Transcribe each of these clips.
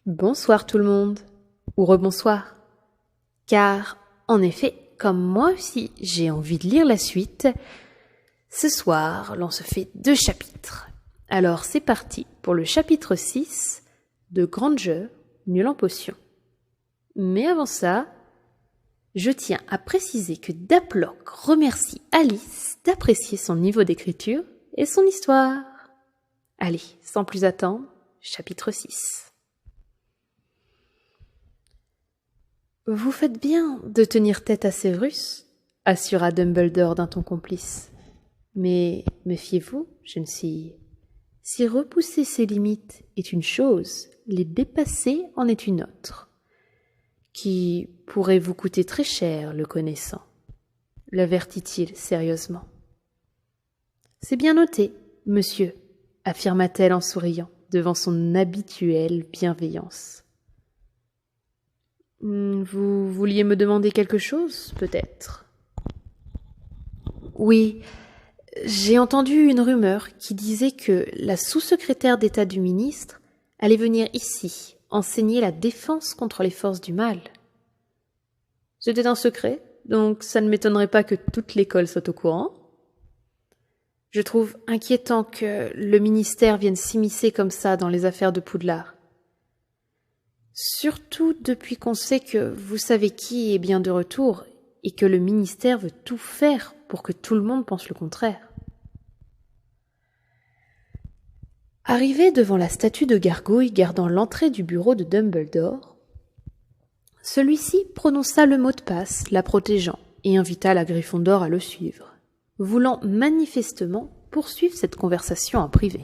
Bonsoir tout le monde, ou rebonsoir. Car, en effet, comme moi aussi j'ai envie de lire la suite, ce soir l'on se fait 2 chapitres. Alors c'est parti pour le chapitre 6 de Granger, nul en potion. Mais avant ça, je tiens à préciser que Daplock remercie Alice d'apprécier son niveau d'écriture et son histoire. Allez, sans plus attendre, chapitre 6. Vous faites bien de tenir tête à Severus, assura Dumbledore d'un ton complice. Mais méfiez-vous, jeune fille. Si repousser ses limites est une chose, les dépasser en est une autre, qui pourrait vous coûter très cher, le connaissant, l'avertit-il sérieusement. C'est bien noté, monsieur, affirma-t-elle en souriant, devant son habituelle bienveillance. Vous vouliez me demander quelque chose, peut-être? Oui, j'ai entendu une rumeur qui disait que la sous-secrétaire d'État du ministre allait venir ici enseigner la défense contre les forces du mal. C'était un secret, donc ça ne m'étonnerait pas que toute l'école soit au courant. Je trouve inquiétant que le ministère vienne s'immiscer comme ça dans les affaires de Poudlard. Surtout depuis qu'on sait que vous savez qui est bien de retour et que le ministère veut tout faire pour que tout le monde pense le contraire. Arrivé devant la statue de gargouille gardant l'entrée du bureau de Dumbledore, celui-ci prononça le mot de passe, la protégeant, et invita la Gryffondor à le suivre, voulant manifestement poursuivre cette conversation en privé.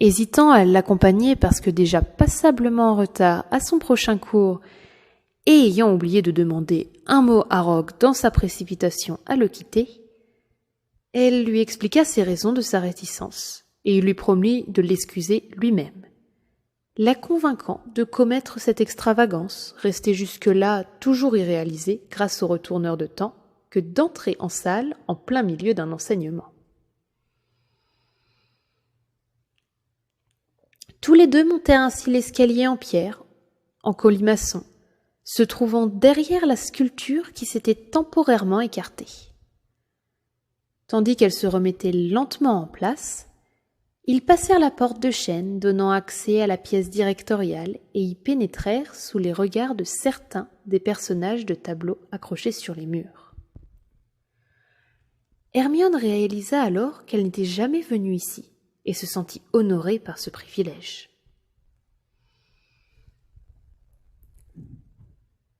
Hésitant à l'accompagner parce que déjà passablement en retard à son prochain cours et ayant oublié de demander un mot à Rogue dans sa précipitation à le quitter, elle lui expliqua ses raisons de sa réticence et il lui promit de l'excuser lui-même, la convainquant de commettre cette extravagance, restée jusque-là toujours irréalisée grâce au retourneur de temps, que d'entrer en salle en plein milieu d'un enseignement. Tous les deux montèrent ainsi l'escalier en pierre, en colimaçon, se trouvant derrière la sculpture qui s'était temporairement écartée. Tandis qu'elle se remettait lentement en place, ils passèrent la porte de chêne donnant accès à la pièce directoriale et y pénétrèrent sous les regards de certains des personnages de tableaux accrochés sur les murs. Hermione réalisa alors qu'elle n'était jamais venue ici et se sentit honorée par ce privilège.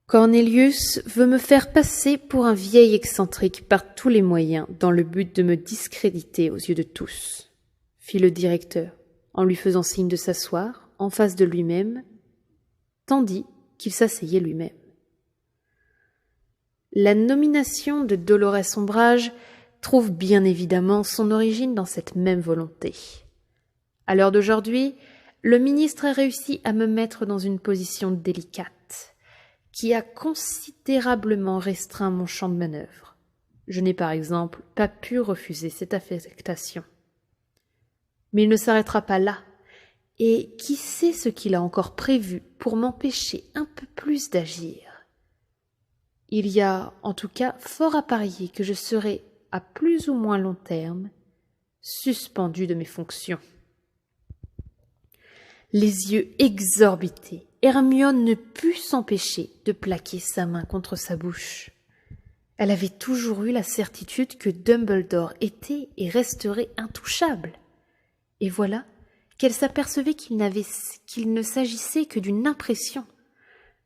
Cornelius veut me faire passer pour un vieil excentrique par tous les moyens dans le but de me discréditer aux yeux de tous, fit le directeur en lui faisant signe de s'asseoir en face de lui-même, tandis qu'il s'asseyait lui-même. La nomination de Dolores Ombrage trouve bien évidemment son origine dans cette même volonté. À l'heure d'aujourd'hui, le ministre a réussi à me mettre dans une position délicate, qui a considérablement restreint mon champ de manœuvre. Je n'ai par exemple pas pu refuser cette affectation. Mais il ne s'arrêtera pas là, et qui sait ce qu'il a encore prévu pour m'empêcher un peu plus d'agir. Il y a en tout cas fort à parier que je serai, à plus ou moins long terme, suspendu de mes fonctions. Les yeux exorbités, Hermione ne put s'empêcher de plaquer sa main contre sa bouche. Elle avait toujours eu la certitude que Dumbledore était et resterait intouchable. Et voilà qu'elle s'apercevait qu'il ne s'agissait que d'une impression,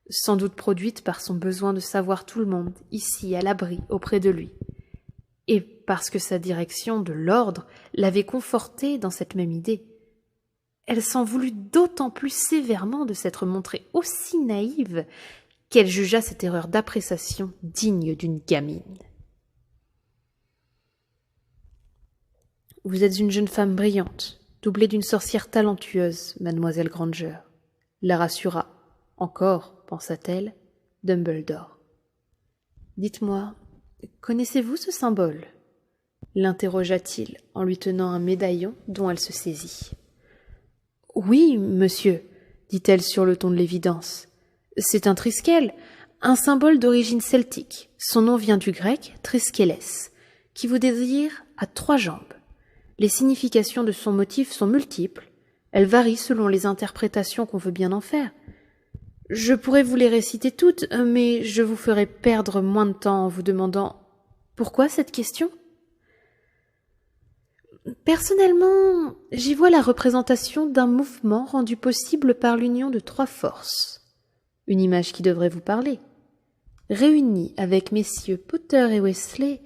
sans doute produite par son besoin de savoir tout le monde, ici à l'abri, auprès de lui, et parce que sa direction de l'ordre l'avait confortée dans cette même idée. Elle s'en voulut d'autant plus sévèrement de s'être montrée aussi naïve qu'elle jugea cette erreur d'appréciation digne d'une gamine. « Vous êtes une jeune femme brillante, doublée d'une sorcière talentueuse, mademoiselle Granger, » la rassura, encore, pensa-t-elle, Dumbledore. « Dites-moi, connaissez-vous ce symbole ?» l'interrogea-t-il en lui tenant un médaillon dont elle se saisit. « Oui, monsieur, dit-elle sur le ton de l'évidence. C'est un triskel, un symbole d'origine celtique. Son nom vient du grec triskeles, qui veut dire à 3 jambes. Les significations de son motif sont multiples. Elles varient selon les interprétations qu'on veut bien en faire. Je pourrais vous les réciter toutes, mais je vous ferai perdre moins de temps en vous demandant « Pourquoi cette question ?» Personnellement, j'y vois la représentation d'un mouvement rendu possible par l'union de 3 forces. Une image qui devrait vous parler. Réunis avec messieurs Potter et Wesley,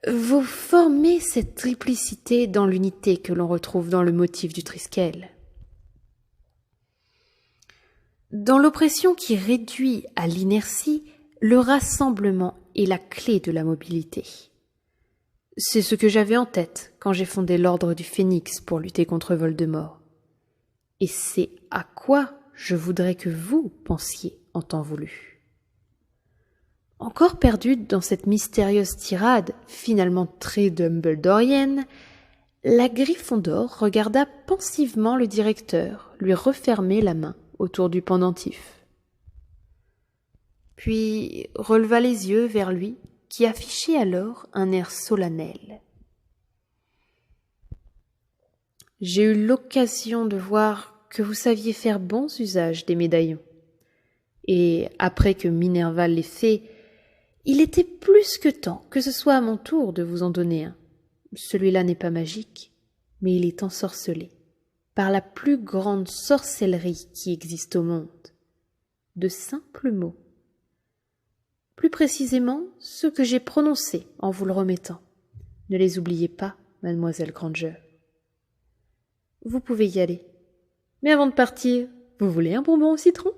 vous formez cette triplicité dans l'unité que l'on retrouve dans le motif du triskel. Dans l'oppression qui réduit à l'inertie, le rassemblement est la clé de la mobilité. C'est ce que j'avais en tête quand j'ai fondé l'ordre du Phénix pour lutter contre Voldemort. Et c'est à quoi je voudrais que vous pensiez en temps voulu. Encore perdue dans cette mystérieuse tirade, finalement très dumbledorienne, la Gryffondor regarda pensivement le directeur lui refermer la main autour du pendentif. Puis releva les yeux vers lui, qui affichait alors un air solennel. J'ai eu l'occasion de voir que vous saviez faire bon usage des médaillons. Et après que Minerva l'ait fait, il était plus que temps que ce soit à mon tour de vous en donner un. Celui-là n'est pas magique, mais il est ensorcelé par la plus grande sorcellerie qui existe au monde. De simples mots. Plus précisément, ceux que j'ai prononcés en vous le remettant. Ne les oubliez pas, mademoiselle Granger. Vous pouvez y aller. Mais avant de partir, vous voulez un bonbon au citron ?